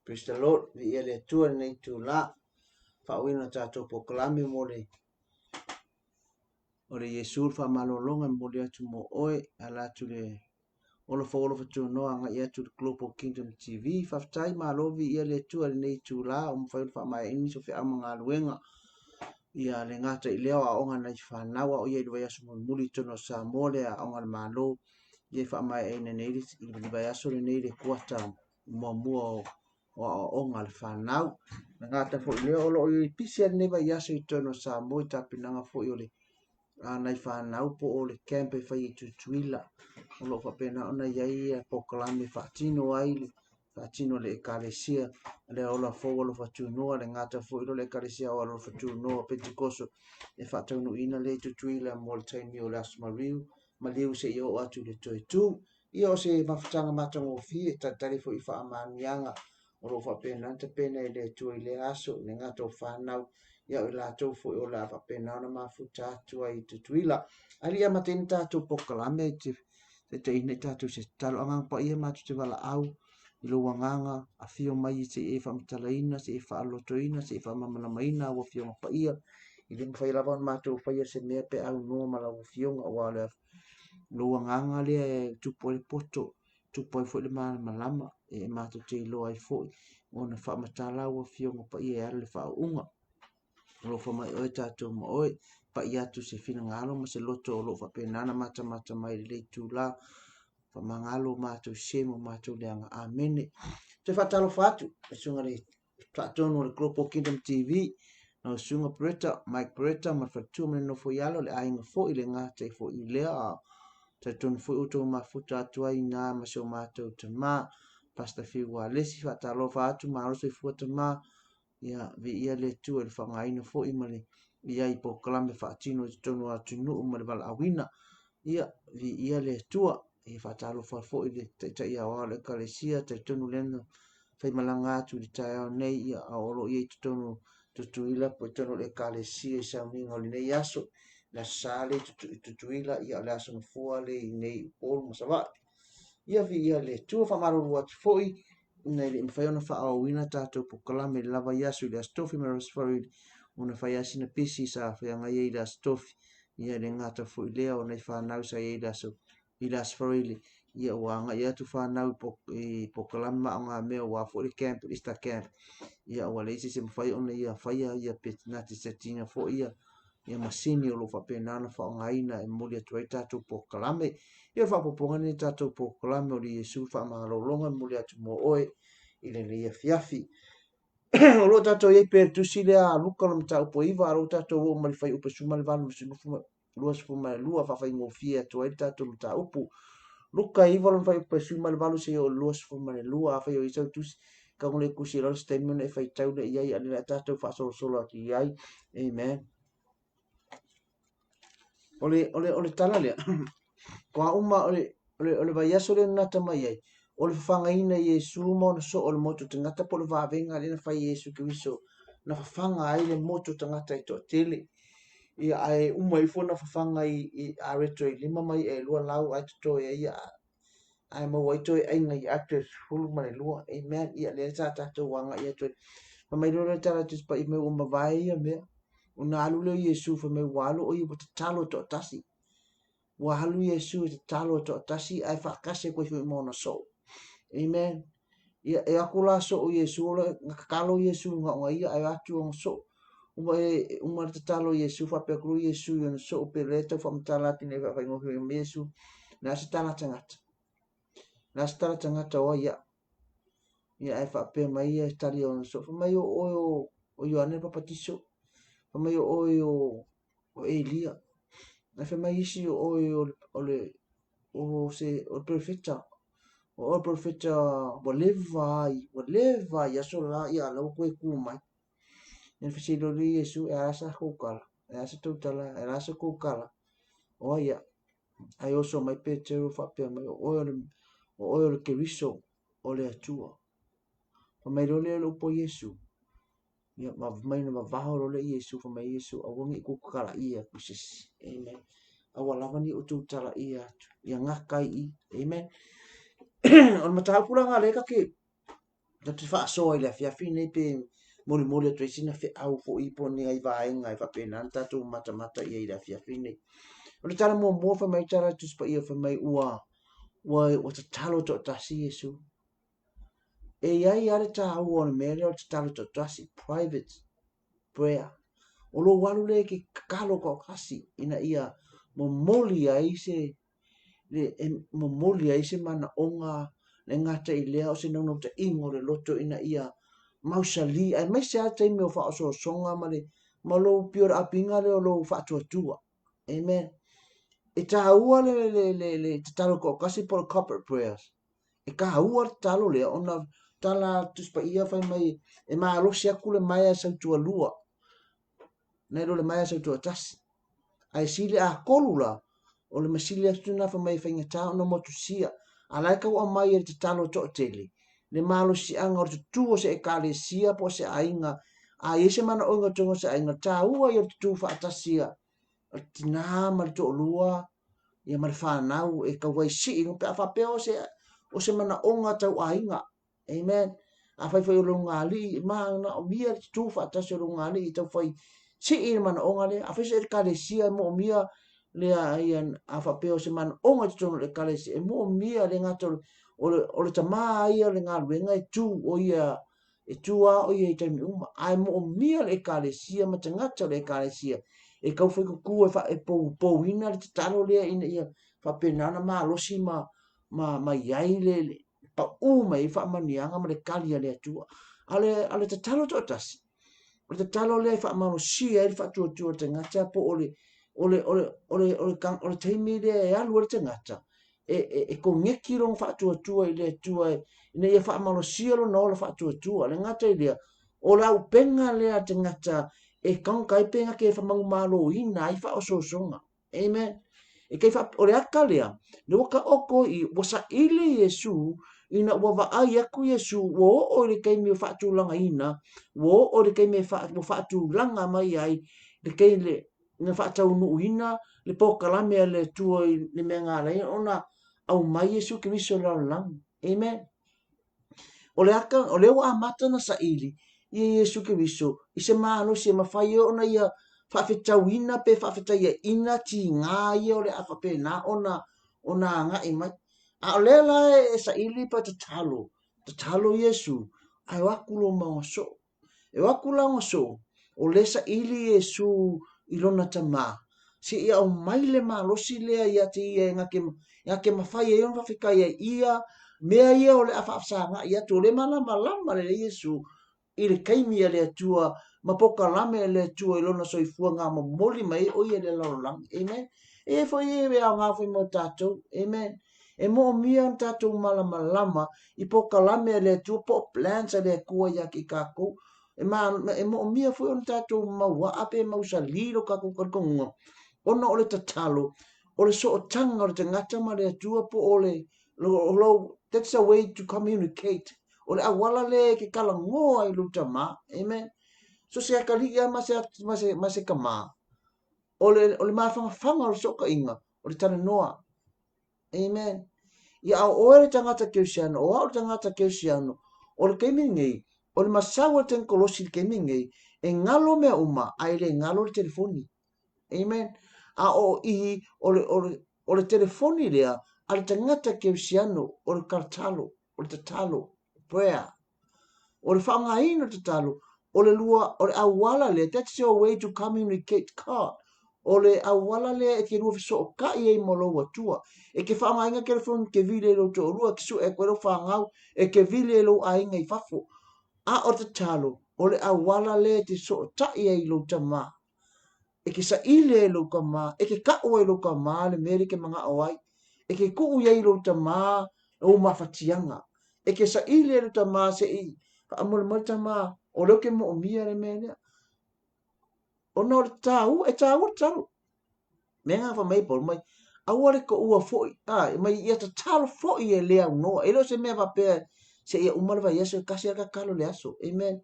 Praise the Lord. Vi ele tua nei tu la. Whawina tātou pokalame o le Yesu fa malolonga mo le atu mo oe ala tu le ola folo fatu noa nga ia tu le Global Kingdom TV faftai malovi ia le tua le nei tu la o mwhai fa mai ini so fe ama ngā luenga ia le ngata i leo a onga nei whanawa o ia i wai asu muli tono sa mole a onga le malo ia fa mai ene nei i wai asu le nei le kuata mua o onga le whanau ngata fo i leo olo i pisi ane wai asu i tono sa mo i tapinanga fo i ole nai whanau po o le kempe whai i tutuila o lo whapena ona iai pokalame whaatino ai whaatino le ekalesia le ola fo lo whatunoa le ngata fo ilo le ekalesia o lo whatunoa Pentecoso e whataunu ina le tutuila mo le taimi o le asmariu maliu se i o atu le toi tu i o se mawhatanga matango fi e tatari fo i whaamanianga o lo whapena te pena i le tua i le aso le ngata o whanau ia o la tau fo o la pena ona mafuta atu ai tutuila ali ama teni tātou pokalame te ine tātou se talo anga pa ia matu te wala au i lo wanganga a fio mai se e whamitalaina se e whaalotoina se e whamamana o fio pa ia i le mwhai lava matu whaia se mea pe au noa mala o fio nga wale lo wanganga le tupo le poto tupo i fo le malama e matu te ilo ai fo ona whamatala o fio pa ia e ale whaunga lo fa mai o tātou ma oe pa ia tu se fina ngalo ma se loto o lo fa penana mata mai le tu la fa mangalo mātou semo mātou leanga amene te whatalo whatu e sunga le tātou le Global Kingdom TV na sunga Peretta Mike Peretta ma whatu mene no fo ialo le ainga fo i le ngata i fo i lea tātou fo i uto mafuta atua i nā ma seo mātou te mā pasta whiwa lesi whatalo whatu ma roso i fuata mā ia vi ia le tu e whangaina fo i male ia i po kalame whaatino i tonu atu nuu male wala awina ia vi ia le tua i whatalo fo i le te ia o le kalesia te tonu lena whai malanga atu i tae au nei ia a olo ia i tonu tutuila po i tonu le kalesia i sao ninga o le nei aso la sale tutuila ia le aso mfua le i nei polo masawa ia vi ia le tua whamaruru atu fo i nei le mwhaiona whaawina tātou po kalame lava yasu le astofi maras farid una whaiasi na pisi sa whianga i le astofi ia le ngata fu i lea o nei whanau sa i le aso i le asfarili ia wanga ia tu whanau po kalame ma o ngā mea wa fu i camp ista camp ia o le isi se mwhai ona ia whaia ia petinati setina fo ia masini o lo whapenana whaongaina e muli atu ai tātou po kalame ia whapoponga ni tātou po kalame o li Yesu whamangalolonga muli atu mo oe i le lia fiafi o lo tātou iei pertusi lea luka lo mta upo iwa aro tātou o mali whai upa sumali valu masinufu lua sifuma lua whawhai ngofia atu ai tātou mta upu luka iwa lo whai upa sumali valu se o lua sifuma lua whai o isau tusi ka ngule kusi alo stemina e whai taule iai alina tātou whaasolo solo atu iai amen ole tala lea kwa uma ole vai aso le nata mai ai ole whangaina Yesu mo na so ole moto tangata po le vavenga le na fai Yesu Kristo na whanga ai le moto tangata i to tele ia ai uma i fona whanga i areto i lima mai e lua lau ai to e ia ai mo wai to e ainga i actors hulu mane lua amen ia le sa tato wanga ia to ma mai lo tala tis pa i me uma vai ia me una alu le Yesu fa me walu o i bota talo to tasi wa halu Yesu te talo to tasi ai whakase koe hui mona so. Amen. Ia e akula so o Yesu o ngakakalo Yesu nga ia ai atu o so. Uma te talo Yesu whapekuru Yesu i so o pereta whamtala tine whaingo hui Yesu na se tala tangata. Na se tala tangata o ia. Ia ai whape mai ia tali o so. Whamai o Ioane Papatiso. Whamai o Elia. Na fe mai isi o se o profeta o leva ia so la ia la ko ku mai en fe lo li Yesu e asa ko kala e asa totala e asa ko kala o ia ai o so mai Petero fa pe mai o le Kristo o le atua o mai lo le lo po Yesu ia ma mai na vaho lo le Yesu fa mai Yesu awangi ku kala ia kusis amen awala mani o tu tala ia ia ngakai I amen on mata pula nga le ka ke ta te fa so ile fia fine pe moli moli to sina fe au fo I poni ai vai ngai fa pe nan ta tu mata mata ia ile fia fine o le tala mo fa mai tala tu spa ia fa mai ua wa ta talo to ta si Yesu e ai ale ta au on mele o ta talo to ta si private prayer o lo walu le ke kalo ko kasi ina ia mo moli ai se le mo moli ai se mana onga le ngata I lea o se nono ta ingo le loto ina ia mausali ai mai se ata I me o fa o songa ma le ma lo pior apinga le o lo fa tua amen e ta ua le te talo ko kasi por corporate prayers e ka ua talo le ona tala tuspa ia fai mai e ma lo sia kule mai sa tua lua nei lo le mai sa tua tasi ai sile a kolula o le masili atu na fa mai fainga ta ona motusia alai ka wa mai e te talo to tele le malo si anga o te tuo se e kale sia po se ainga a yese mana o nga tonga se ainga ta ua i o te tu fa atasia o tina ma le to lua ia ma le whanau e ka wai si ingo pe a whape o se mana o nga tau ainga amen a fai fai o lo ngali ma na o mia te tu fa atasia o lo ngali i tau fai si ingo mana o nga le a fai se e kale sia mo o mia le ia a whapeo se man o ngai tono le kalesi e mo mia le ngata o le tama ia le ngā luenga e tu o ia e tu a o ia I taimi uma ai mo mia le kalesia ma te ngata le kalesia e kau whai kuku e wha e pou ina le te talo lea ina ia whapenana ma losi ma iai le pa uma I wha manianga ma le kalia le atua ale te talo to atasi o te talo lea I wha mano si e wha tua te ngata po ole taimi le e alu le tangata e ko ngeki rong fa tua I le tua ina ia fa malo sielo no le fa tua le ngata I le o la upenga le tangata e kan kai penga ke fa mang malo ina I fa o songa amen e ke fa o le akalea le waka oko I wasa ile Yesu ina wa ai aku Yesu wo o le kai me fa langa ina wo o le kai me fa langa mai ai le kai le na fa tau nu ina le poka la me le tua le me nga le ona au mai Yesu ke viso la lang amen o le aka o le wa mata na sa ili Yesu ke viso I se malo se mafai ona ia fa fe tau ina pe fa fe ia ina ti nga ia o le afa pe na ona nga I mai a o le la e sa ili pa te talo Yesu ai wa kulo so e wa kula so o le sa ili Yesu I lona tama si ia o mai le malosi lea ia te ia ngake mawhai e yon whawhika ia mea ia o le awhaafsanga ia to le malama le Yesu I le kaimi le atua mapoka lame le atua I lona soifua ngā mamoli mai o ia le lalolang amen e fo ia me a ngā fai mo tātou amen e mo mia on tātou malama I poka lame le atua po plans le kua ia ki kākou e mo mia fo on tātou maua ape mausa lilo kākou karkonga ona o le tatalo o le sootanga o le tangata ma le atua po o le that's a way to communicate o le awala le ke kalangoa I lutama amen so se akali ia ma se kama o le mafanga o le soka inga o le tana noa amen ia o le tangata keusiano o le tangata keusiano o le keimingei o le masawa ten kolosi le keimingei e ngalo mea uma ai le ngalo le telefoni amen a o I o le telefoni lea a le tangata keusiano o le kartalo o le tatalo prayer o le whaangaina tatalo o le lua o le awala lea that's your way to communicate God o le awala lea e ke rua fiso o ka I mo lo atua e ke whaangainga ke le phone ke vile lo to rua ki su e koe lo whaangau e ke vile lo ainga I fafo a o tatalo o le awala lea te so o ta I lo tama e ke sa ile lo kama e ke ka o lo kama le mere ke manga oai e ke ku ye lo tama o mafatianga e ke sa ile lo tama se I amol mal tama o lo ke mo mia le mene o no tau e tau me nga fa mai por mai a wale ko ua foi mai ia ta talo foi e le no e lo se me va pe se ia umal va yeso kasi ka kalo le aso amen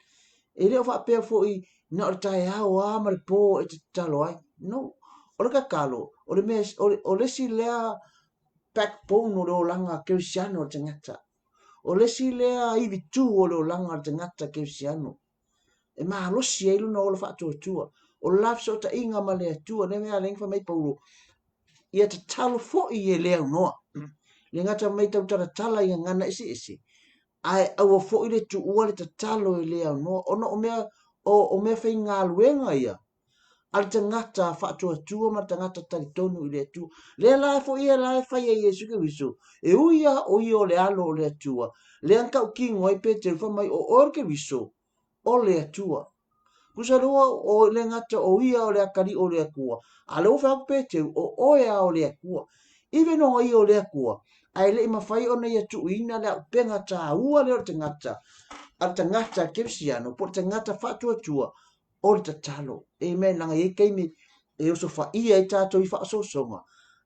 E leo fa pe fo I na o tai au a ma le po e te talo ai. No. O le kakalo, o le mes, o le si lea backbone o le olanga Kirisiano o te ngata. O le si lea iwi tū o le olanga te ngata Kirisiano. E maa losi e luna o le whaatua tua. O laf so ta inga ma lea tua, ne mea lengfa mai paulo. Ia te talo fo I e lea unoa. Le ngata mai tau tara tala I ngana isi. Ai au fo I le tu ua le te talo I lea unoa. Ono o mea whai ngā luenga ia. Al te ngata whaatua tua ma te ngata taritonu I lea tua. Lea lai fo ia lai whai e Yesu ke wiso. E uia o I o le alo o lea tua. Lea nkau ki ngoi pe te rufa mai o orke wiso. O lea tua. Kusa roa o le ngata o ia o le akari o le akua. A leo whao pete o oea o le akua. Iwe no i o le akua. Ai le ima whai o nei atu ina le penga tā ua leo te ngata. Al te ngata Kirisiano. Po te ngata whaatua tua. O le tatalo. Amen. Nanga e keimi e oso wha ia I tātou I whaaso songa.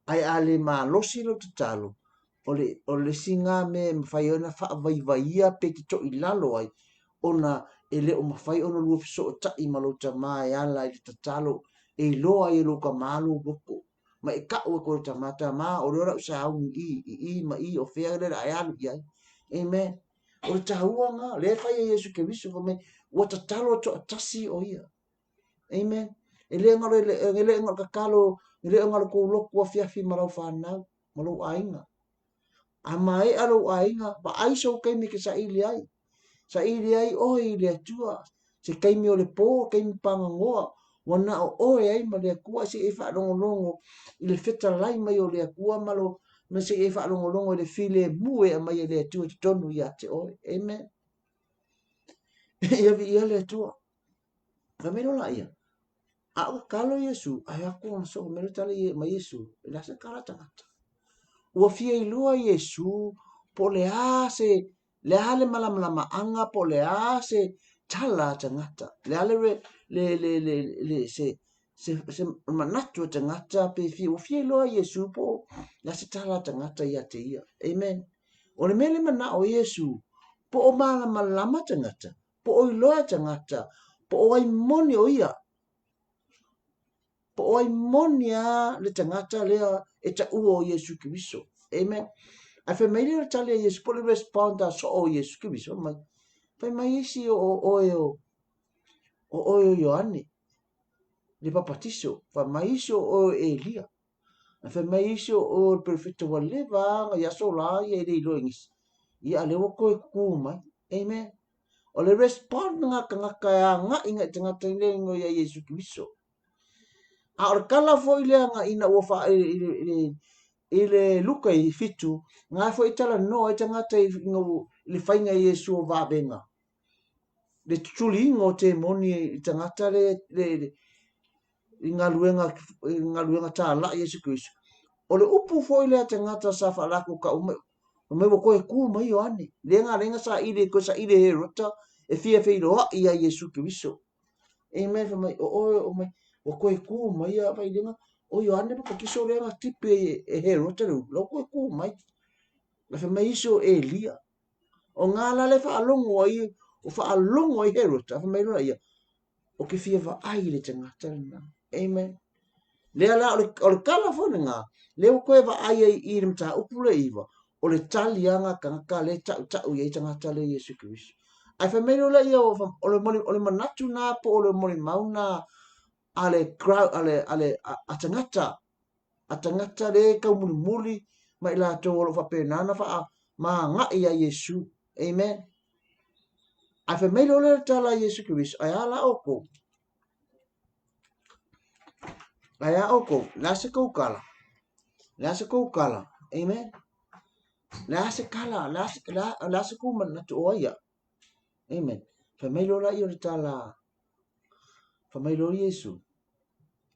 Ai a le maa losi lo tatalo. O le singa me mwhai ona wha vai vai ia pe te to I lalo ai. Ona e le o mawhai ono lua fiso o tai malota mai ala I te tatalo e loa I lo ka malu boko. Ma e kau e kore tamata ma o lora usa au I ma I o whea lera ai alu I ai. Amen. O le tahua ngā, le whai e Yesu ke viso ko me ua tatalo to atasi o ia. Amen. E le ngaro kakalo, e le ngaro kou loku a fiafi marau whanau, marau ainga. A mai alo ainga, pa aiso kei me ke sa ili ai. Sa ili ai o I le atua. Se kaimi o le pō, kaimi panga ngoa. Wana o oe ai ma le akua. Se e wha longo I le feta lai mai o le akua malo. Na se e wha longo I le file mue a mai le atua te tonu I ate oe. Amen. Ia vi ia le atua. Ka mero la ia. A o kalo Yesu. Ai aku o maso mero tala ma Yesu. E nasa kala tangata. Ua fia I lua Yesu. Po le a se... Le ale malama anga po le a se tala tangata. Le ale se manatu tangata pe fi o fi lo Yesu po la se tala tangata ia te ia. Amen. O le mele mana o Yesu po o malama tangata. Po o iloa tangata. Po o ai moni o ia. Po o ai moni a le tangata lea e ta ua o Yesu Kristo. Amen. A fe mai le tali Yesu po le responda so o Yesu ki biso mai. Fe mai isi o Ioane. Le papatiso. Fa mai isi o Elia. A fe mai isi o perfecto wa leva nga ya so la ye le loingis. Ia le wako e ku mai. Amen. O le respond nga ka nga inga tanga tanga ngo ya Yesu ki biso. A or kala fo ile nga ina wo fa ile luka I fitu nga fo itala no e tangata ngo le fainga Yesu o vabenga le tuli ngo te moni tangata le ngaluenga ta la Yesu Kristo o le upu fo ile tangata sa fa la ko ka o me ko e ku mai Ioane le nga sa ile ko sa ile he rota e fia fe lo ia Yesu Kristo amen fa mai o mai o ko e ku mai ya fa ile o Ioane po ki so le nga tipe e he rota lo ko e ku mai la fe mai so Elia o ngala le fa alongo ai o fa alongo ai herota fa mai lo ia o ke fia va ai le tangata na amen le ala o le kala fo nga le o ko va ai I mta upule iva o le talianga ka le ta o ye tangata le Yesu Kristo ai fa mai lo ia o le manatu na po o le moni mauna ale crowd ale atangata le ka muli mai la to o fa penana fa ma nga ia Yesu amen a fe mai lo le tala Yesu Kristo ai ala oko la se ko kala amen la se kala la se ko man to oia amen fe mai lo la le tala fe mai lo Yesu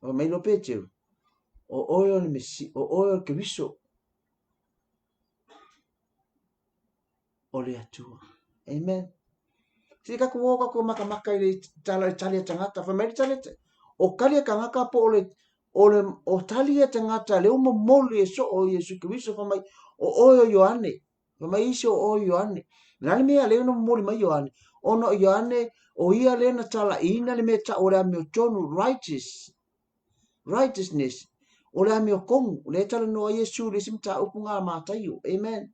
fe mai lo Petro o oyo ni mesi o oyo Kristo o le atua amen si ka ko maka ile tala tangata fa mai tala o kali kangaka po o tali tangata le mo moli so o Yesu Kristo fa mai o Ioane fa mai iso o Ioane la me ale no moli mai Ioane ono Ioane o ia le na tala ina le me ta o le ame tonu righteousness o le ame o kongu le tala no Yesu le simta upunga matayo amen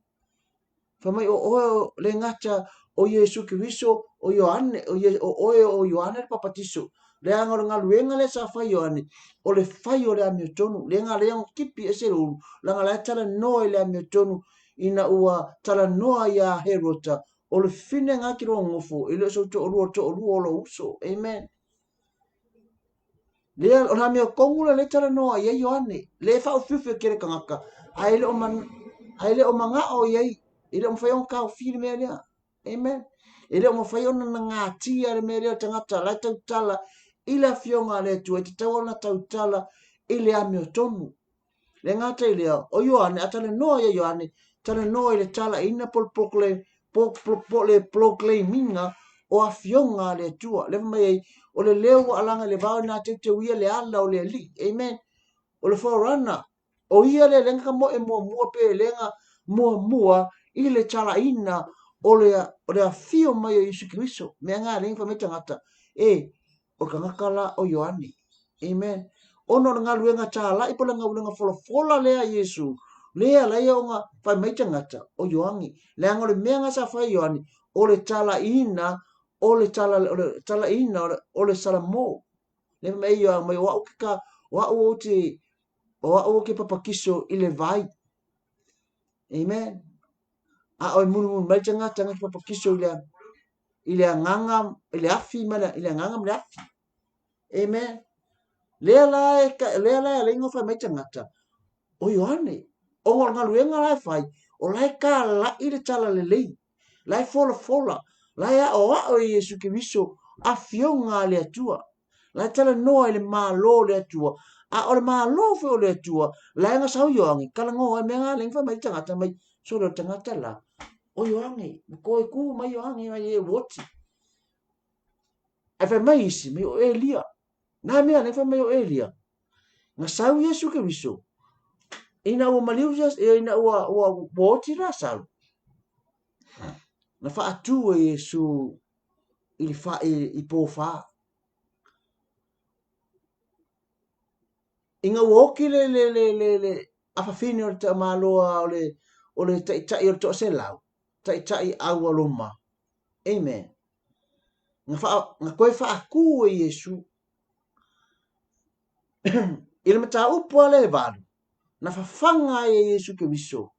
fa mai o le ngata o Yesu Kristo o Yohane o Yohane papatiso le anga nga luenga le sa fa Yohane o le fai o le ame tonu le nga le kipi e se lu la nga le tala no le ame tonu ina ua tala noa ya Herota o le fine ngā ki roa ngofu i le so to o lo uso amen le o na mea kongu le tala noa ia Yohane le fa o fifi kere kangaka ai le o manga o iai i le o mwhai on kao fili mea lea amen i le o mwhai on na ngā tia le mea lea tangata lai tau tala i la fionga le tua i te tau na tau tala i le ame o tonu le ngata i lea o Yohane atale noa ia Yohane tala noa i le tala ina le proclaiminga o a fionga le tua le mai o le leo alanga le vau na te ia le ala o le li amen o le forerunner o ia le lenga mo e mua pe lenga mua i le tala ina o le afio mai o Yesu Kristo me nga le fa metangata o kangakala o Yohane amen ono nga luenga tala i pola nga luenga fola le a Yesu lea la ia nga fa metangata o Yohane le anga le menga sa fa Yohane o le tala ina o le tala ina o le salamo le mai ia mai wa ka wa o ke papakiso i le vai amen a o mulu mai tanga papakiso i le nganga i le afi mana i le nganga le afi amen le la le ngofa mai tanga o Yohane o nga luenga la fai o lai ka la i le tala le lei lai fola lai o Yesu Kristo a fionga le atua lai tala noa i le malo le atua a o le malo fe o le atua lai nga sau Yohane kala ngo e menga le fa mai tangata mai so le tangata la o Yohane ko e ku mai Yohane mai e woti e fa mai isi mai o Elia na mea le fa mai o Elia nga sau Yesu Kristo ina o maliu ina o woti la sau na fa atu e Yesu i po fa inga woki le afa fini o te maloa o le tai o to se lau tai au aloma amen nga koe fa aku e Yesu ile mata upo le valu na fa fanga e Yesu ke wiso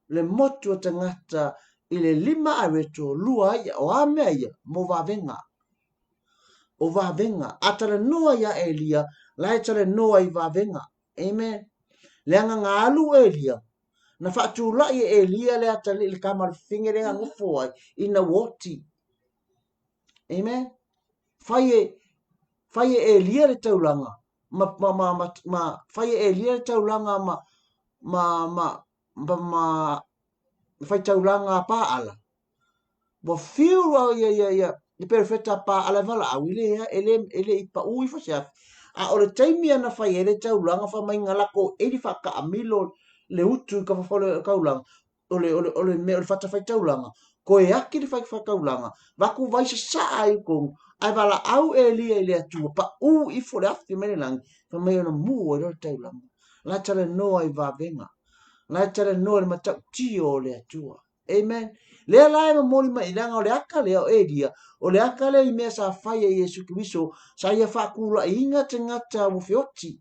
le motu o tangata ile lima areto lua ia o amea ia mo va venga atala noa ia Elia lai tala noa i va venga amen le anga ngalu Elia na fa tu la ia Elia le atala le kamar fingere nga ngofo ai ina woti amen fai Elia le taulanga ma fai Elia le taulanga ma fai taulanga pa ala bo fiu ia i perfecta pa ala vala au ele i pa ui fa sia a o le taimi ana fai ele taulanga fa mai ngala ko e di fa ka amilo le utu ka fa le kaulanga ole me o fata fai taulanga ko e aki di fai fa kaulanga va ku vai sa ai ko ai vala au ele atu pa u i fo le afi mele lang fa mai ona mu o le taulanga la tala no ai va venga la tala no le mata tio le atua amen le la e moli mai langa o le aka le o Elia o le aka le i mea sa fai e Yesu Kristo sa ia fa kula inga te ngata mo fioti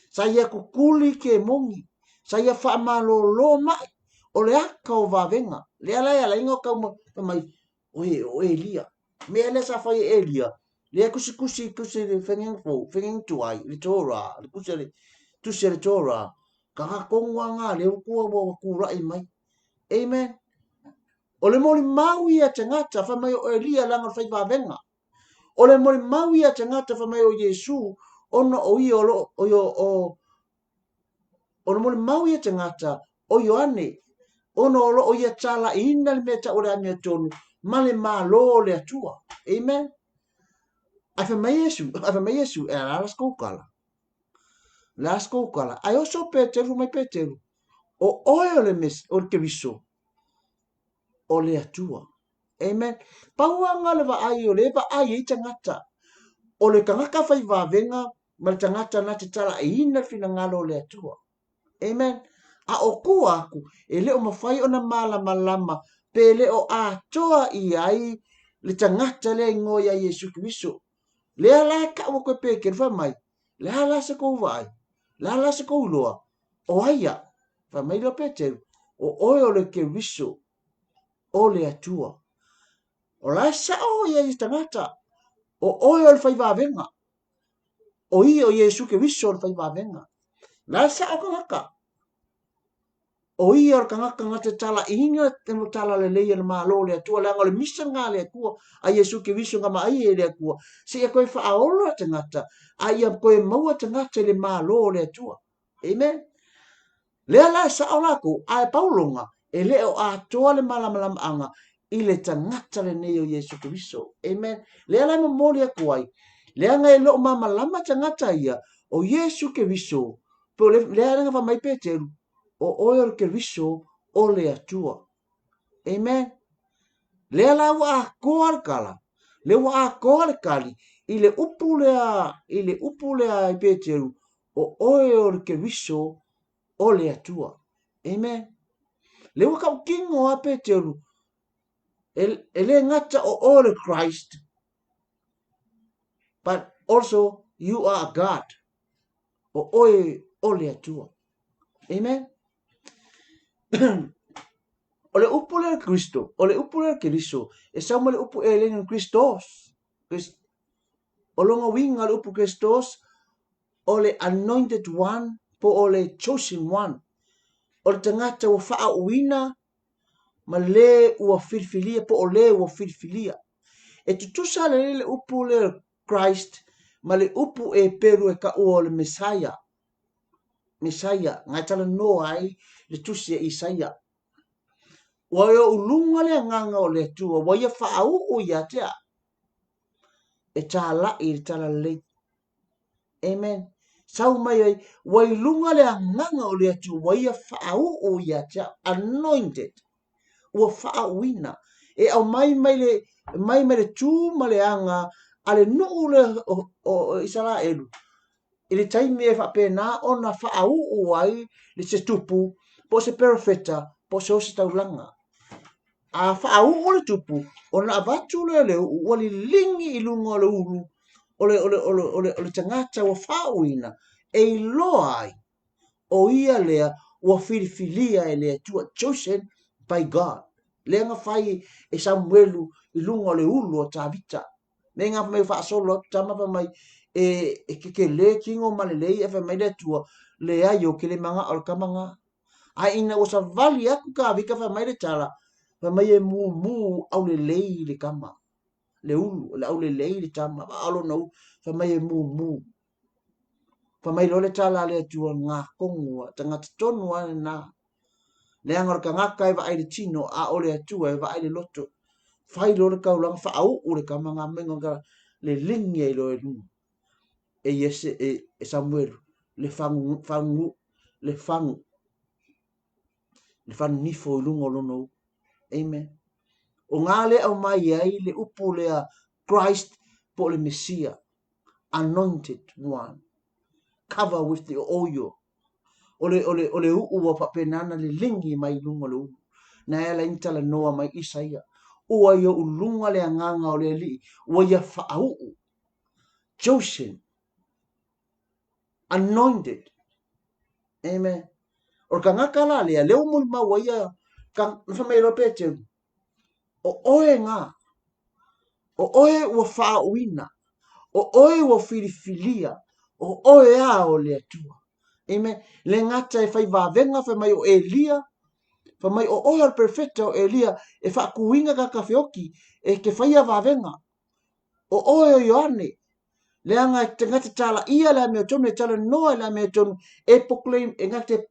sa ia kukuli ke mongi sa ia fa malolo mai o le aka o vavenga le ala ia la inga ka mai o Elia me le sa fai Elia le kusi le fengeng tuai le tora le kusi le tusi le tora ka kongwa nga le ku mo kula i mai amen o le moli mau ia te ngata fa mai o Elia langa fai va venga o le moli mau ia te ngata fa mai o Yesu ono o ia o le moli mau ia te ngata o Yohane ono o ia tala ina le meta o le ane tonu male malo le atua amen a fa mai Yesu e la skokala ai o so Peteru mai Peteru o le mes o le keviso o le atua Amen. Pauanga le vaai o le vaai i tangata. O le kangaka fai vavenga ma le tangata na te tala e ina fina ngalo le atua. Amen. A o kua aku e le o mawhai o na malama pe le o a toa i ai le tangata le ingo ia Yesu Kristo. Le ala ka o koe pe ke mai. Le ala se kou vai. Le ala se kou loa. O aia. Fa mai lo pe te. O oe o le ke riso. O le atua. O la sa o ia i tangata. O oe o le fai vavenga. O i o Yesu Kristo o le fai vavenga. La sa o kangaka. O ia o kangaka ngata tala inga te mo tala le leia le malo le atua le anga le misa ngā le akua a Yesu ke viso ngama ai e le akua se ia koe wha aolo te ngata a ia koe maua te ngata le malo le atua. Amen. Lea la sa o lako a e paulonga e leo a toa le malamalama anga i le tangata le neo Yesu ke viso. Amen. Lea la mamoli akua ai. Lea nga e leo mamalama tangata ia o Yesu ke viso. Po lea nga wha mai peteru. O oil ke riso o le atua. Amen. Lea la wa a koa kala. Le wa a koa le kali. I le upu lea i peteru. O oil ke riso o le atua. Amen. Le wa kau kingo a peteru. E le ngata o oil Christ. But also you are God. O oil o le atua. Amen. O le upu le Kristo, o le upu le Kristo, e sa le upu e le Christos. O longa winga le upu Christos, o le anointed one, po o le chosen one. O le tangata ua faa uina, ma le ua filfilia, po o le ua filfilia. E tutusa le upu le Christ, ma le upu e peru e ka ua le Messiah. Messiah, ngai tala no ai, le tusi e Isaiah. Wa yo ulunga le nganga o le tua wa ia fa o ia te e tala i tala le. Amen. Sau mai ai wa ulunga le nganga o le tua wa ia fa o ia te anointed. Wa fa wina e au mai le tu ma le anga ale no le o Israel. Ile taimi e fa pena ona fa o ai le se tupu po se perfecta po se taulanga. A wha au le tupu, o na avatu le o le lingi i lunga le uru, o le tangata wa whauina, e loa ai, o ia lea, wa filifilia e lea tua, chosen by God. Lea nga whai e Samuelu i lunga le ulu o Tavita. Me ngā mai wha solo, tama pa mai, e ke le kingo malelei, e wha mai le tua, lea yo ke le manga o le kamanga. A ina o sa vali aku ka vika wha mai le tala, fa mai e mu au le lei le kama le ulu le au le lei le tama ba alo no fa mai e mu fa mai lo le tala le tua nga kongo tanga tonu na le angor ka nga kai va ai tino a ole tua e va ai le loto fai lo le ka ulang fa au o le kama nga mengo ga le lingi e lo e nu e yese e Samuel le fangu le nifo lungo lono. Amen. O ngale au mai ai le upu lea Christ po le Messiah, anointed one, cover with the oil. Ole ua papenana le lingi mai lunga le uu. Na ela intala noa mai Isaia. Ua ia ulunga le anganga o le li. Ua ia whaau. Chosen. Anointed. Amen. O ka ngakala lea leo muli maua ia ka whamei pete. O oe ngā. O oe ua whaauina. O oe ua filifilia. O oe a o le atua. Amen. Le ngata e whai vāvenga whai mai o Elia. Whai mai o oe al perfecta o Elia. E whaakuinga ka kawhioki. E ke whai a vāvenga. O oe o Ioane. Le anga e te ngata tala ia la mea tonu. E tala noa la mea tonu. E proclaim. E ngata e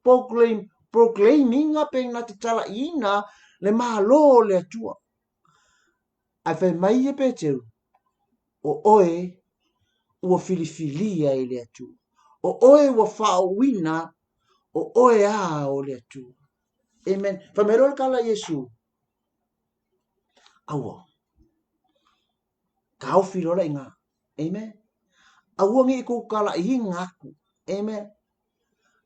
proclaiminga pe ngata tala ina. Le maa lo le atua. Ai whai mai e peteru. O oe ua filifilia i le atu. O oe ua whaawina, o oe a o le atu. Amen. Whamero le kala Yesu. aua. Kau filola inga. Amen. Aua ngi ku kala inga aku. Amen.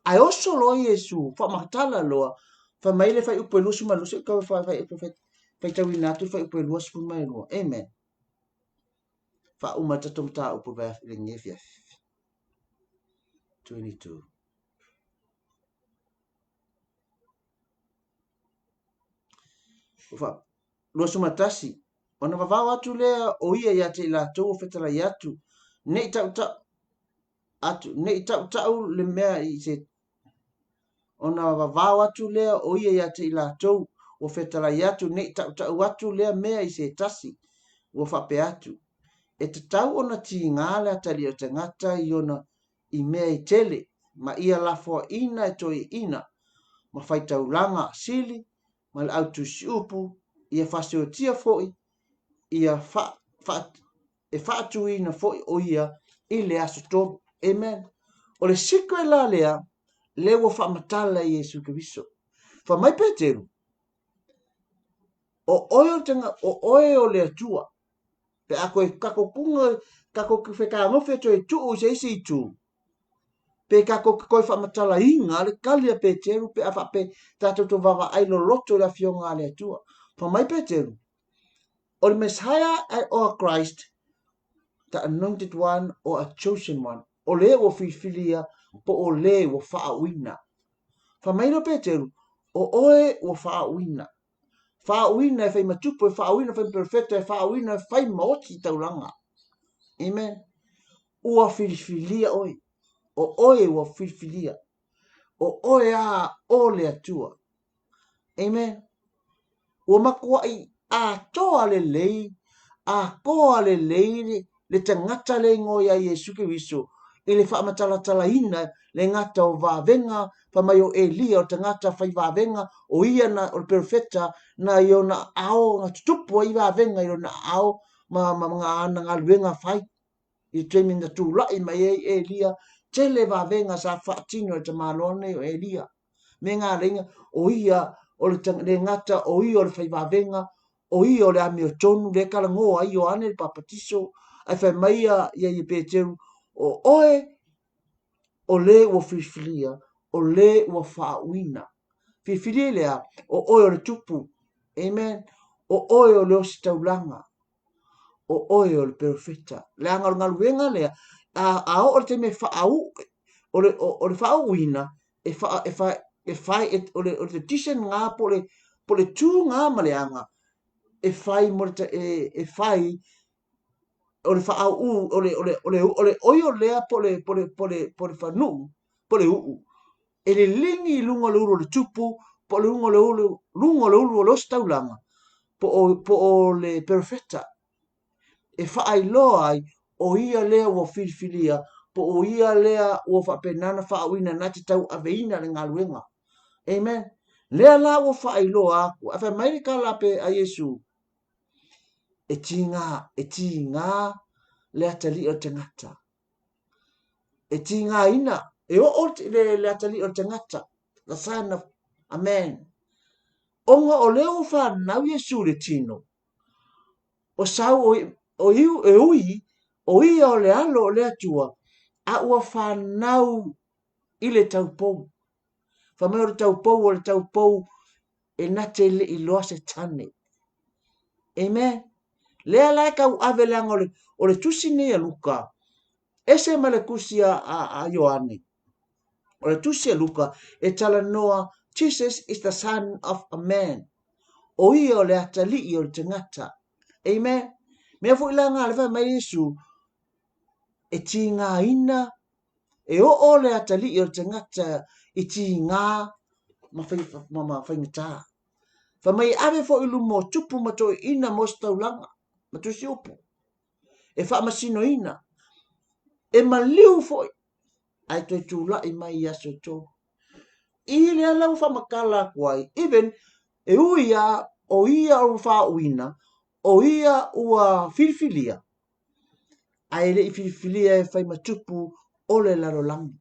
Ai oso lo Yesu fa matala lo fa maile fa upelu suma lo se ka fa fa tawina tu fa upelu suma lo. Amen. Fa umata tumta upu ba ngefia 22. Fa lo suma tasi ona va watu lea o ia ya te la to fetala yatu ne ta atu ne ta le mea I se ona va watu lea o ia ya te la to o fetala yatu ne ta watu lea mea I se tasi o fa pe atu e te tau ona ti ngale atali o te ngata I ona I mea I tele ma ia lafo ina e toi ina ma fai taulanga sili ma le autu siupu ia fase o tia foi ia e fatu ina foi o ia I le aso tō. Amen. O le siko e la lea le wo fa matala Yesu Kristo. Fa mai Peteru o oe o le atua pe ako e kako kunga kako kwheka ngofe to e tuu se isi tu pe kako koe fa matala inga le kalia Peteru pe afa pe tato to vava ailo loto la fionga le atua. Fa mai Peteru o le Messiah or Christ, the anointed one or a chosen one, o le o fifilia po o le o whaawina. Fa mai no Peteru o oe o whaawina. Whaawina e whai matupo e whaawina whai perfecta e whaawina e whai maoti tauranga. Amen. Ua fifilia oe. O oe o fifilia. O oe a o le atua. Amen. Ua makua I a toa le lei, a koa le lei le tangata le ngoia Yesu Kristo I le whaamatala ina le ngata o vāvenga pa mai o Elia o tangata whai vāvenga o ia na o perfecta na I ona ao na tutupu I vāvenga I ona ao ma mga ana ngā luenga whai I tuemi na tūlai mai Elia tele vāvenga sa whaatino te malone o Elia me ngā ringa o ia o le ngata o ia o le whai vāvenga o ia o le ame o tonu le kalangoa I o ane le papatiso ai whai maia I Peteru o oe o le ua fifilia o le ua whaawina. Fifilia lea o oe o le tupu. Amen. O oe o le osi taulanga. O oe o le perfecta. Le angaru ngaluenga lea a o le te me whaau o le whaawina e whai o le tisen ngā po le tū ngā maleanga e whai e whai o le whaau o le oio lea po le whanu po le uu e le lingi lunga le uru le tupu po le lunga le uru o le ostaulanga po o le perfecta e whaai loa ai o ia lea ua filfilia po o ia lea ua whapenana whaawina na te tau aveina le ngaluenga. Amen. Lea la ua whaai loa aku a whai mairi ka lape a Yesu e ti ngā le atali o te ngata. E ti ngā ina, e o le atali o te ngata, the son of a man. Onga o leo whanau Yesu le tino. O sau o iu e ui, o ia o le alo o le atua, a ua whanau I le taupou. Whamai o le taupou o le taupou e nate le I loa se tane. Amen. Lea lai kau ave leanga o le tusine a Luka. Ese ma le kusi a Ioane. O le tusi a Luka e tala noa, Jesus is the son of a man. O ia o le atali o le tangata. Amen. Mea fu ilanga le mai Yesu e ti ngā ina e o le atali o le tangata I ti ngā mawhai ngata. Whamai ave fo ilu mo tupu mato ina mo staulanga. Mato si upu. E wha masino ina. E maliu foi. Ai toi tūla I mai aso tō. I le alau wha makala kuai. Even e uia o ia o wha uina. O ia ua filfilia. Ai le I filfilia e whai matupu o le larolangi.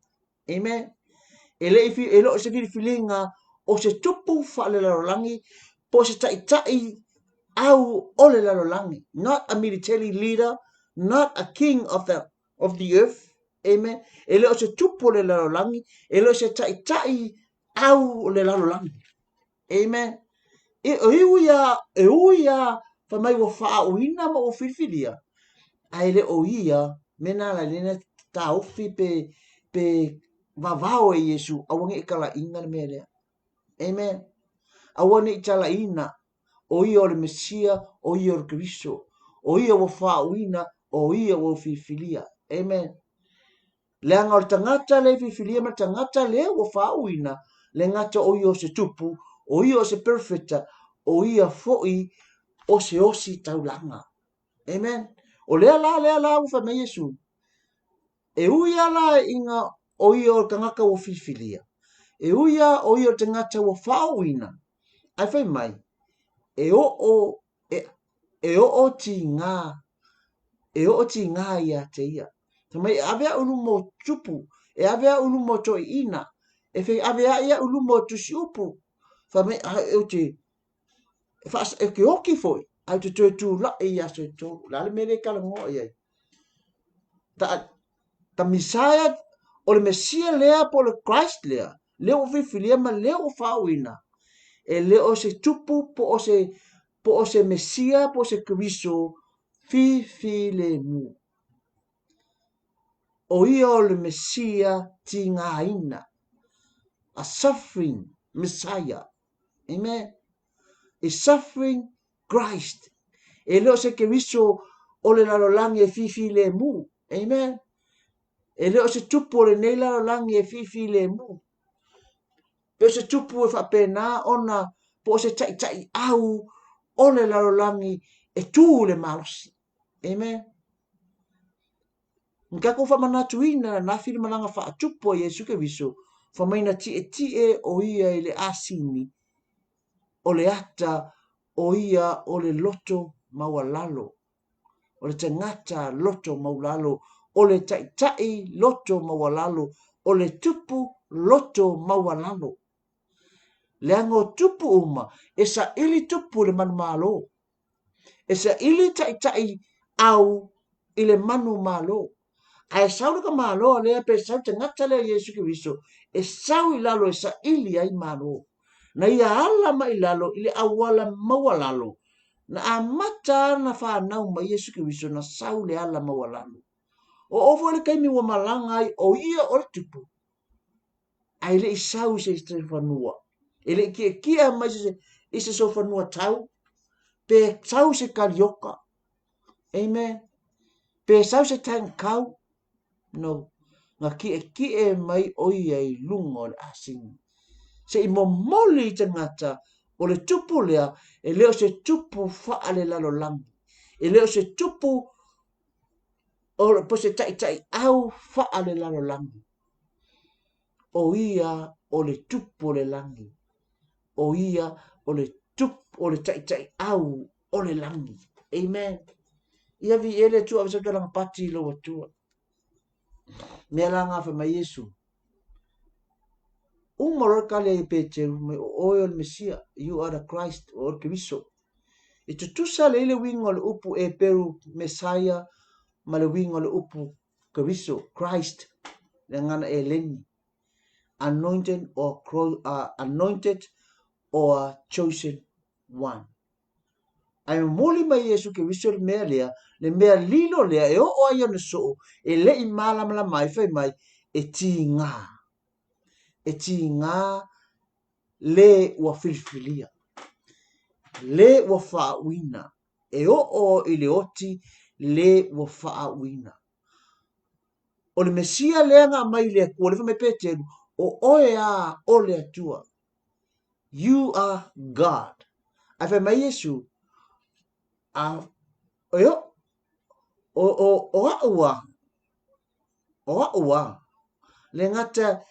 Amen. E le I lo se filfilinga o se tupu wha le larolangi. Po se tai au ole lalolangi, not a military leader, not a king of the earth. Amen. E leo se tupo le lalolangi, e leo se tai au le lalolangi. Amen. E uia fa mai wo fa uina ma o filfilia. Ai le o ia mena la lena ta ofi pe vavao e Yesu awangi ikala inga le mele. Amen. Awangi ikala ina o ia o le Mesia, o ia o le Kristo, o ia wo whauina, o ia wo fifilia. Amen. Le anga o le tangata le fifilia ma tangata le wo whauina, le ngata o ia o se tupu, o ia o se perfecta, o ia foi o se osi taulanga. Amen. O lea la ufa me Yesu. E uia la inga o ia o tangaka wo fifilia. E uia o ia o tangata wo whauina. Ai whai mai. E o ti ngā ia te ia. Tamai avea unu mo tupu, e avea unu mo toi ina, e whai avea ia unu mo tusi upu. Tamai o te, e ke oki foi, ai te toi tū la e ia se tō, la le mele kala ngō iai. Ta Misaya, o le Mesia lea po le Christ lea, leo whiwhilia ma leo whauina, e leo se tupu po o se Mesia, po se Kristo, le mu. O ia o le Mesia ti ngā ina. A suffering Messiah. Amen. A suffering Christ. E leo se Kristo o le lalolangi e le mu. Amen. E leo se tupu o le nei lalolangi e le mu. Pe se tupu e whapena ona po se tai au o le lalolangi e tū le malosi. Amen. Nga ko whamanatuina na whiri malanga wha atupo Yesu Kristo whamaina tie o ia i le asini o le ata o ia o le loto maualalo o le tangata loto maualalo o le tai loto maualalo o le tupu loto maualalo le ango tupu uma e sa ili tupu le manu malo e sa ili tai au i le manu malo. Ai sau ka malo le pe sau te ngata le Yesu Kristo e sau i lalo e sa ili ai malo na ia ala mai lalo ile awala mawalalo na amata na fa nau mai Yesu Kristo na sau le ala mawalalo o ovo le kai mi wa malanga ai o ia o tupu ai le sau se Stefanua ele ki a mai se so fanua tau pe sau se kalioka. Amen. Pe sau se tankau. No, nga ki e mai oia i lungo le asing. Se i momoli te ngata o le tupu lea, e leo se tupu faa le lalo langi. E leo se tupu o po se tai au faa le lalo langi. O ia o le tupu le langi. O ia o le tupu o le tai au o le langi. Amen. Ia vi ele tu avisa tu lang pati lo watua. Mea langa fa mai Yesu. Umar kale i peche me oil Mesia, you are the Christ or Kristo. I tutusa le ile wingo le upu e peru Messiah ma le wingo le upu Kristo, Christ, le ngana e leni. Anointed or chosen one. Ai moli mai Yesu Kristo le mea lea, le mea lilo lea e o aia na so e le i malamala mai fai mai e ti ngā. E ti ngā le ua filfilia. Le ua whaawina. E o i le oti le ua whaawina. O le Mesia lea ngā mai lea kua le whamai pētenu o oe a o le atua. You are God. Ai whai mai Yesu a o aua le ngata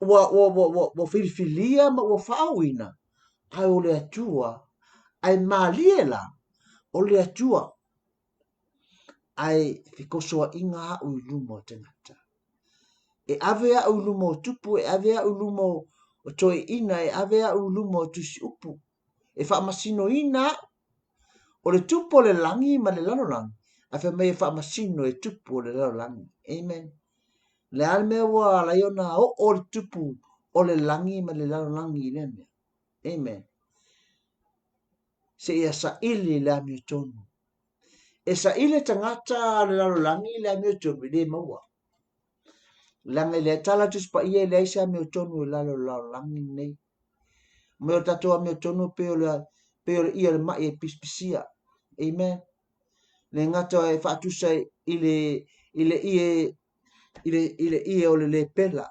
wa filfilia ma wa whaawina. Ai o le atua ai maliela o le atua ai fikosoa inga u lumo tengata. E avea u lumo tupu, e avea u lumo toi ina, e avea u lumo tusi upu. E wha masino ina O le tupo le langi ma le lalo langi. A fe mai fa masino e tupo le lalo langi. Amen. Le alme wa la yona o le tupu o le langi ma le lalo langi le me. Amen. Se ia sa ili le ami tonu. E sa ile tangata le lalo langi le ami tonu le maua. Langa le tala tus pa ia le aisa ami tonu le lalo langi nei. Me o tato ami tonu pe o le ia le mai e pispisia. Amen. Le ngata e fatusa ile ie o le pela.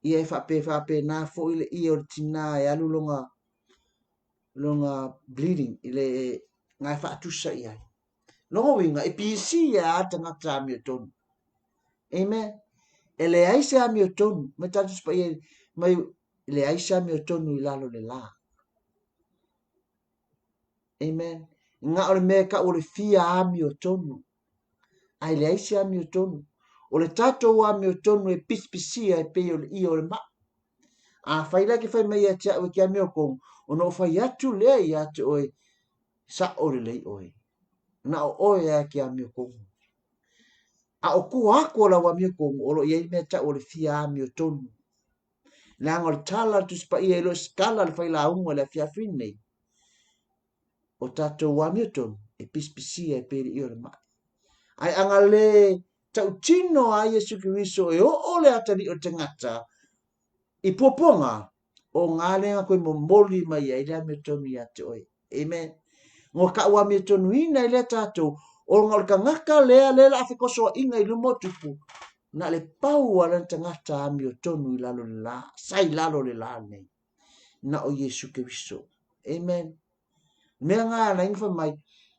Ia e fape na fo ile ie o le tina e alu longa bleeding ile ngai fatusa ia. Longa winga e pisi ia ata ngata ami tonu. Amen. Ele aisa ami tonu. Me tatus pa ia mai le aisa ami tonu ilalo le la. Amen. Nga ole me ka ole fia ami tonu. Ai le aisa ami tonu. O le tato wa ami tonu e pispisia e pe o le i o le ma. A faila ke fai mai atia o kia meo kong. O no fai atu lea i atu oe sa ore lei oe. Na o oe a kia meo kong. A o ku ako la wa meo kong. O lo iei mea ta o le fia ami tonu. Na ngol tala tu spa ia ilo skala le faila unga le fia finei. O tato wa meo tonu e pispisia e pe i o le ma. Ai anga le tau tino a Yesu Kiriso e o ole atari o te ngata i poponga o ngā lenga koe mo moli mai ai lea me tonu i ate oi. Amen. Ngō ka ua me tonu ina i lea tātou o ngā ka ngaka lea lela awhikosoa inga i lumo tupu na le pau alan tangata a mi o tonu i lalo le la, sai lalo le la nei na o Yesu Kiriso. Amen. Mea ngā na inga mai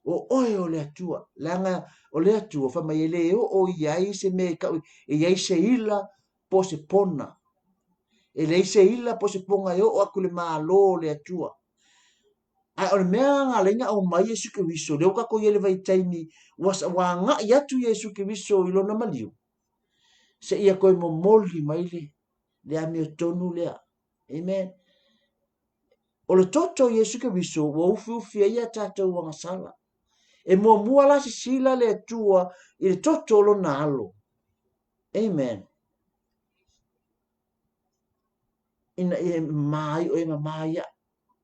o oe o le atua. Langa o le atua fa mai ele o iai se me ka e iai se ila po se pona. E le se ila po se ponga yo o akule malo le atua. Ai o mea ngā lenga o mai Yesu Kiriso leo kako yele vai taimi was wa nga yatu Yesu Kiriso ilo na maliu. Se ia koe mo moli mai le ami o tonu lea. Amen. O le toto Yesu Kiriso wa ufi ia tātou wanga sala. E mua la sila le atua i le toto lo na alo. Amen. Ina e mai o e mai ya.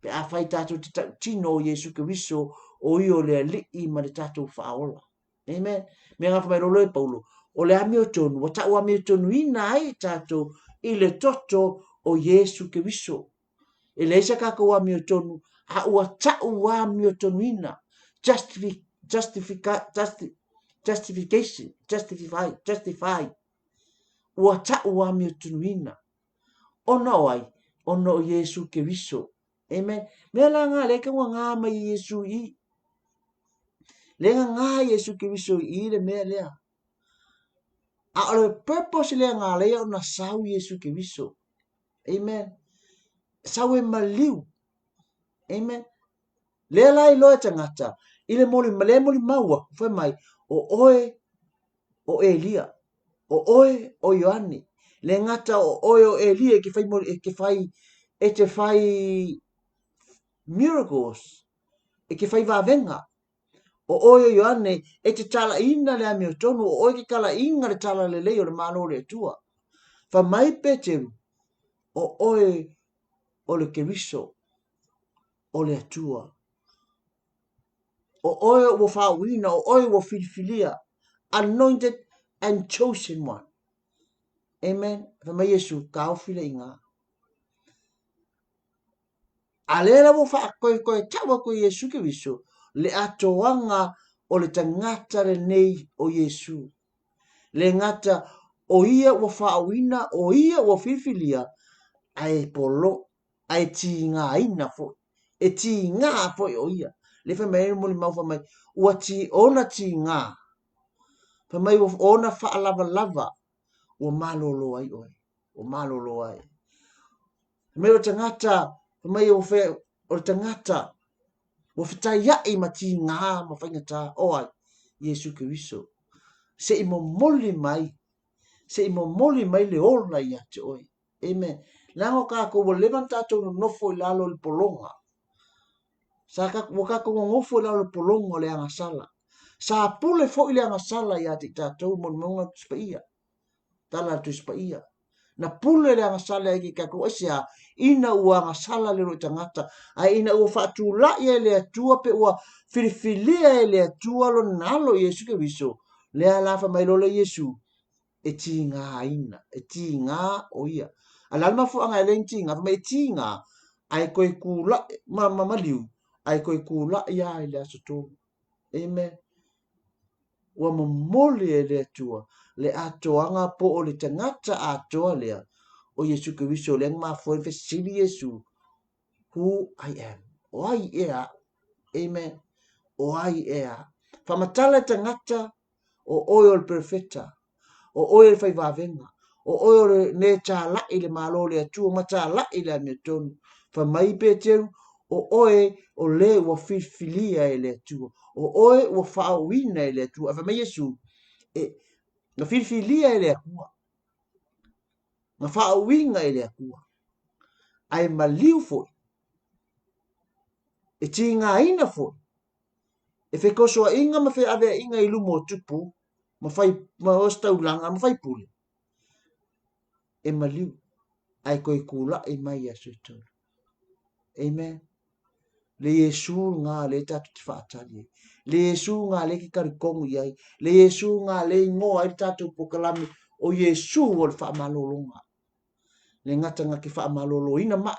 Pe a fai tātou te tino o Yesu Kiriso o i o le li ma le tātou whaola. Amen. Mea ngā whamai rolo e paulo. O le ami o tonu, wa tau ami o tonu ina ai tātou i le toto o Yesu Kiriso. E le isa kako ami o tonu, a ua tau ami o tonu ina. Justification, justify. Ua tau ami o tonu ina. Ono ai, ono o Yesu Kiriso. Amen. Mea la ngā leka wa ngā mai Yesu i. Lenga ngā Yesu Kiriso i le mea lea. A o le purpose lea ngā lea o na sau Yesu Kiriso. Amen. Sau e maliu. Amen. Lea lai loa tangata. I le moli maua. Fai mai. O oe o Elia. O oe o Ioani. Le ngata o oe o Elia e te fai miracles. E ke fai vavenga. O oe o Ioane e te tala ina le ami o tonu. O oe ke kala inga le tala le leo le malo le tua. Fa mai pete o oe o le Keriso. O le atua. O oe o whawina. O oe o filifilia. Anointed and chosen one. Amen. Fa mai Yesu ka ofile inga. Alera wo fa koe tawa ko Yesu Kiriso le atoanga o le tangata le nei o Yesu. Le ngata o ia wo whaawina, o ia wo fifilia ai polo, ai ti ngā ina fo. E ti ngā fo o ia. Le fa mai mo le mau fa mai ua ti ona ti ngā. Fa mai ona fa lava o malolo ai oi. O malolo ai. Me o tangata mai o fe o tangata o fitai ai mati ngā ma whaingata o ai Yesu Kiriso se i moli mai le ona ia te oi. Amen. Lango ka ko o levan tātou no nofo i lalo i polonga Saka waka ko ngofo la le polongo le anga sala. Sa pule fo ile anga sala ya ti tatou mon monga spaia. Tala tu spaia. Na pule le anga sala ki ka ko sia ina ua anga sala le ro tangata. Ai ina ua fatu la ia le atua pe ua filifilia le atua lo nalo Yesu ke viso. Le ala fa mai lo le Yesu. E ti ngā ina. E ti ngā o ia. Alalma fu anga ele ti ngā. Fa mai ti ngā. Ai koe kula ma liu. Ai koe kula ia ile asoto. Amen. Wa mamoli e le atua. Le atoanga po o le tangata atoa lea. O Yesu Kristo le ma foi fesili Yesu. Who I am. O ai ea. Amen. O ai ea. Famatala tangata o oil perfecta. O oil fai vavenga. O oil ne ta la ile malo le atua mata la ile ametonu. Famai pe teu o oe o le wa filia e le atua. O oe wa faawina e le atua. Famai Yesu e na filia e le akua. Na faawinga e le akua. Ai maliu foi. E ti ngā ina foi. E fe kosoa inga ma fe ave inga ilu mo tupu. Ma fai ma ostau langa ma fai pule. E maliu. Ai koe kula e mai aso tonu. Amen. Le Yesu ngā le tatu te whaatari. Le Yesu ngā le ki karikongu iai. Le Yesu ngā le ingoa i tatu pokalami. O Yesu o le whaamalolonga. Le ngata ngā ki whaamalolo ina ma.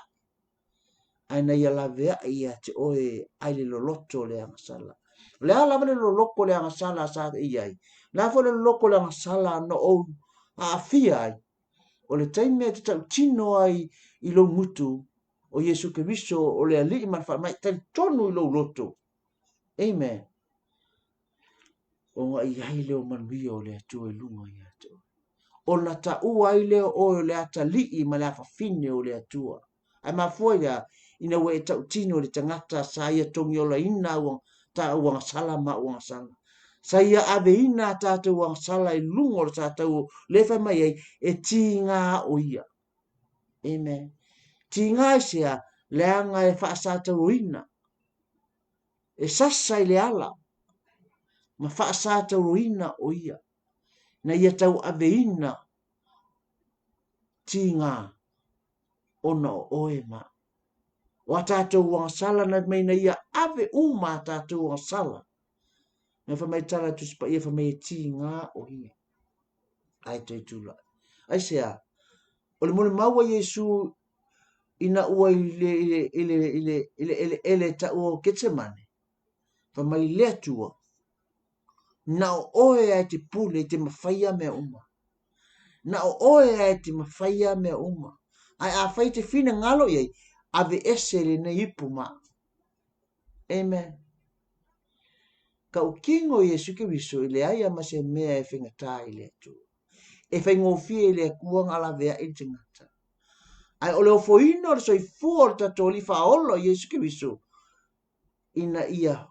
Aina ia la vea ia te oe ai le loloto le angasala. Le ala le loloko le angasala sa iai. La fo le loloko le angasala no o a fia ai. O le taimea te tau tino ai i lo mutu. O Yesu Kristo o le ali man fa mai tan tonu i lo loto. Amen. O nga i ai leo manuia o le atu e lunga i atu. O na ta ua i leo o le ata lii ma le afa fine o le atua. Ai ma foi ya ina we tau tino le tangata sa ia tongi o la ina ta uang sala ma uang sala. Sa ia ave ina ta te uang sala i lunga o le tau le fa mai ai e tinga o ia. Amen. Tinga sia le anga e whaasata ruina. E sasa i le ala. Ma whaasata ruina o ia. Na ia tau aveina tinga ona o oe ma. O a tātou wang sala na meina ia ave uma a tātou wang sala. Na whamai tala tu spa ia whamai tinga o ia. Ai toi tula. Ai sea. O le mone maua Yesu ina ua ile ta o Getsemane. Whamai lea tua. Na o oe ai te pule te mawhaia mea uma. Na o oe ai te mawhaia mea uma. Ai a whai te whina ngalo iei, ave esere ne ipu ma. Amen. Ka o kingo Yesu Kristo i le ai ama se mea e whingatā i le atu. E whai ngofie i le kuang ala vea i te ngata. Ai o leo foino le soi fua le tatoli whaolo Yesu Kristo. Ina ia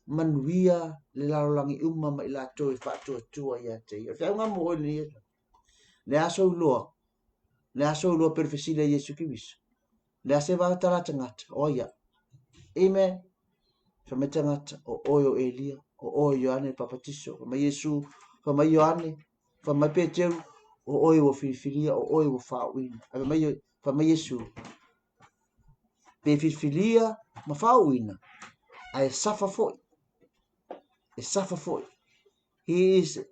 manuia le larolangi uma ma i la toi whaatua tua ia te. O whiau ngā mo ni ia. Le aso uloa. Le aso uloa perfesile Yesu Kristo. Le ase wā tala tangata. O ia. Amen. Whamai tangata o oio Elia. O oio Ioane Papatiso. Whamai Yesu. Whamai Ioane. Whamai Peteru. O oio o filifilia. O oio o whaawina. Whamai Yesu. Pe filifilia ma whaawina. Ai safa foi. E safa foi. He is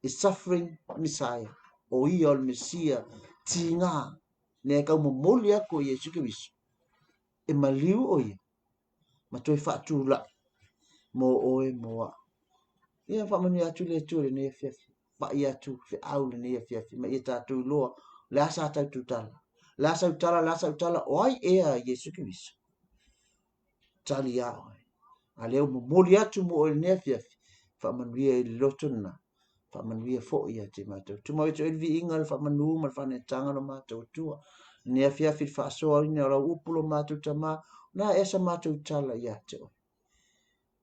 a suffering Messiah. O ia o Mesia ti ngā. Ne kau mamoli ako Yesu Kristo. E maliu o ia. Ma toi whaatu la. Mo oe moa. Ia whamani atu le tūre ne fiafi. Pa i atu fe au le ne fiafi. Ma ia tātou loa. Le asa tau tutala. Le asa utala. O ai ea Yesu Kristo. Tali au. A leo mamoli atu mo oe ne fiafi. Whamanuia i lotona. Whamanuia fo ia te mātou. Tuma wetu elvi inga le whamanu ma whane tanga no mātou tua. Nea fiafi whaasoa ina ora upulo mātou tama. Na esa mātou tala ia te oe.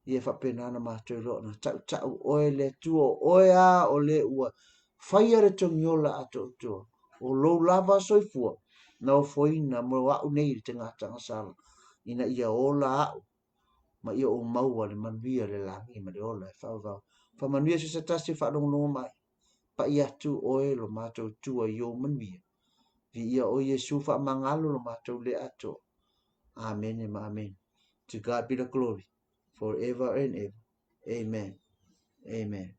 Ia whapenana mātou roona. Tau oe le tua. Oe a o le ua. Whaia re tongiola ato tua. O lou lava soifua. Na o foina mo au nei te ngātanga sala. Ina ia ola au. ma ia o maua le manuia le langi ma le ola e whaavau. Whamanuia se tasi whaadongo mai. Pa ia tu oe lo mātou tua i o manuia. Vi ia o Yesu wha mangalo lo mātou le ato. Amen and amen. To God be the glory forever and ever. Amen. Amen.